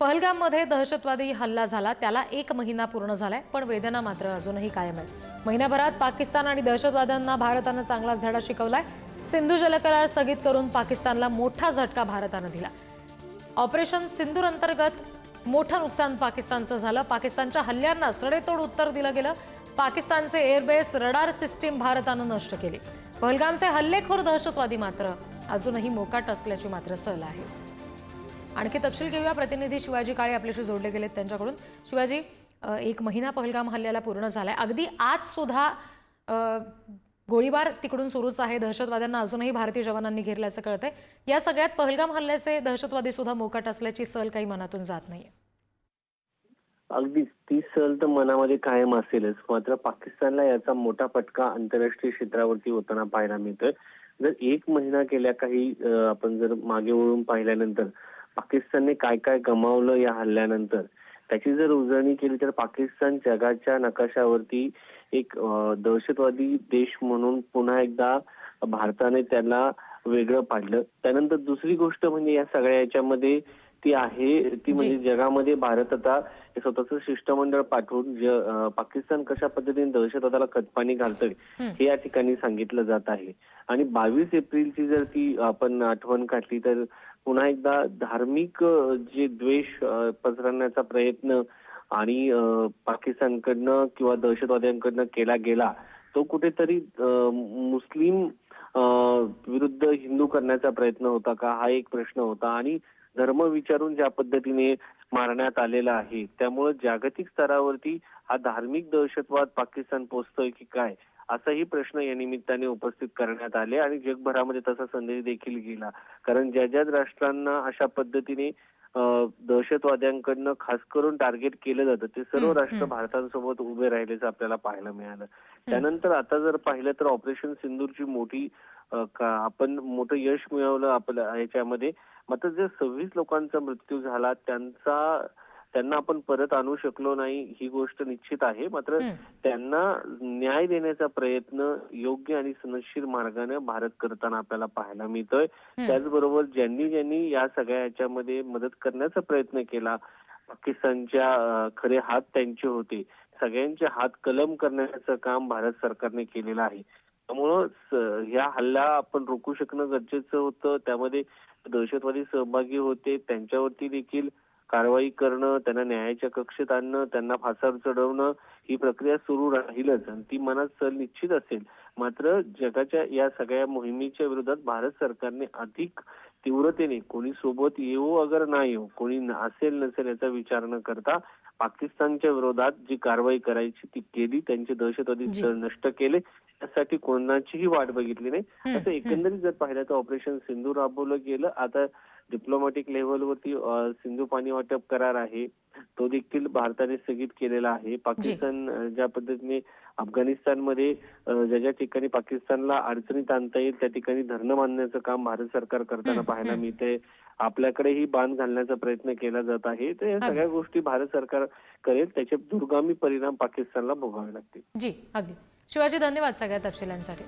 पहलगाममध्ये दहशतवादी हल्ला झाला त्याला 1 महिना पूर्ण झालाय, पण वेदना मात्र अजूनही कायम आहेत। महिनाभरात पाकिस्तान आणि दहशतवाद्यांना भारतानं चांगलाच धडा शिकवलाय। सिंधू जलकरार स्थगित करून पाकिस्तानला मोठा झटका भारतानं दिला। ऑपरेशन सिंदूर अंतर्गत मोठं नुकसान पाकिस्तानचं झालं। पाकिस्तानच्या हल्ल्यांना सडेतोड उत्तर दिलं गेलं। पाकिस्तानचे एअरबेस रडार सिस्टीम भारतानं नष्ट केली। पहलगामचे हल्लेखोर दहशतवादी मात्र अजूनही मोकाट असल्याची मात्र सल आहे। आणखी तपशील घेऊया, प्रतिनिधी शिवाजी काळे आपल्याशी जोडले गेलेत त्यांच्याकडून। शिवाजी, 1 महिना पहलगाम हल्ल्याला पूर्ण झालाय, अगदी आज सुद्धा गोळीबार तिकडून सुरूच आहे। दहशतवाद्यांना अजूनही भारतीय जवानांनी घेरल्याचं कळतंय। या सगळ्यात पहलगाम हल्ल्याचे दहशतवादी सुद्धा मोकाट असल्याची सल काही मनातून जात नाहीये। अगदीच ती सल तर मनामध्ये कायम असेलच, मात्र पाकिस्तानला याचा मोठा फटका आंतरराष्ट्रीय क्षेत्रावरती होताना पाहायला मिळतोय। जर 1 महिना गेल्या काही आपण जर मागे वळून पाहिल्यानंतर पाकिस्तानने काय काय गमावलं या हल्ल्यानंतर, त्याची जर उजळणी केली तर पाकिस्तान जगाच्या नकाशावरती एक दहशतवादी देश म्हणून पुन्हा एकदा भारताने त्याला वेगळं पाडलं। त्यानंतर दुसरी गोष्ट म्हणजे या सगळ्या याच्यामध्ये ती आहे ती म्हणजे जगामध्ये भारत आता स्वतःचं शिष्टमंडळ पाठवून पाकिस्तान कशा पद्धतीने दहशतवादाला खतपाणी घालतोय हे या ठिकाणी सांगितलं जात आहे। आणि 22 एप्रिलची जर ती आपण आठवण काढली तर पुन्हा एकदा धार्मिक जे द्वेष पसरवण्याचा प्रयत्न आणि पाकिस्तानकडनं किंवा दहशतवाद्यांकडनं केला गेला तो कुठेतरी मुस्लिम विरुद्ध हिंदू करण्याचा प्रयत्न होता का, हा एक प्रश्न होता। आणि धर्म विचारून ज्या पद्धतीने मारण्यात आलेला आहे, त्यामुळे जागतिक स्तरावरती हा धार्मिक दहशतवाद पाकिस्तान पोचतोय की काय, असाही प्रश्न या निमित्ताने उपस्थित करण्यात आले। आणि जगभरामध्ये तसा संदेश देखील गेला, कारण ज्या ज्या राष्ट्रांना अशा पद्धतीने दहशतवाद्यांकडनं खास करून टार्गेट केलं जातं ते सर्व राष्ट्र भारतासोबत उभे राहिल्याचं आपल्याला पाहायला मिळालं। त्यानंतर आता जर पाहिलं तर ऑपरेशन सिंदूरची मोठी आपण मोठं यश मिळवलं आपल्या याच्यामध्ये। मात्र जे 26 लोकांचा मृत्यू झाला त्यांना आपण परत आणू शकलो नाही ही गोष्ट निश्चित आहे। मात्र त्यांना न्याय देण्याचा प्रयत्न योग्य आणि सनदशीर मार्गाने भारत करताना आपल्याला पाहायला मिळतोय। त्याचबरोबर ज्यांनी या सगळ्या याच्यामध्ये मदत करण्याचा प्रयत्न केला, पाकिस्तानच्या खरे हात त्यांचे होते, सगळ्यांचे हात कलम करण्याचं काम भारत सरकारने केलेलं आहे। त्यामुळं ह्या हल्ला आपण रोखू शकणं गरजेचं होतं। त्यामध्ये दहशतवादी सहभागी होते, त्यांच्यावरती देखील कारवाई करणं, त्यांना न्यायाच्या कक्षेत आणणं, त्यांना फासावर चढवणं ही प्रक्रिया सुरू राहीलच आणि ती मनात सल निश्चित असेल। मात्र जगाच्या या सगळ्या मोहिमेच्या विरोधात भारत सरकारने अधिक तीव्रतेने कोणी सोबत येऊ अगर नाही येऊ, कोणी असेल नसेल याचा विचार न करता पाकिस्तानच्या विरोधात जी कारवाई करायची ती केली, त्यांचे दहशतवादी नष्ट केले, त्यासाठी कोणाचीही वाट बघितली नाही। असं एकंदरीत जर पाहिलं तर ऑपरेशन सिंधू राबवलं गेलं। आता डिप्लोमॅटिक लेव्हलवरती सिंधू पाणी वाटप करार आहे तो देखील भारताने स्थगित केलेला आहे। पाकिस्तान ज्या पद्धतीने अफगाणिस्तानमध्ये ज्या ठिकाणी पाकिस्तानला अडचणीत आणता येईल त्या ठिकाणी धरणं बांधण्याचं काम भारत सरकार करताना पाहायला मिळते। आपल्याकडेही बांध घालण्याचा प्रयत्न केला जात आहे। तर या सगळ्या गोष्टी भारत सरकार करेल, त्याचे दूरगामी परिणाम पाकिस्तानला भोगावे लागतील। अगदी शिवाजी, धन्यवाद सगळ्या तपशिलांसाठी।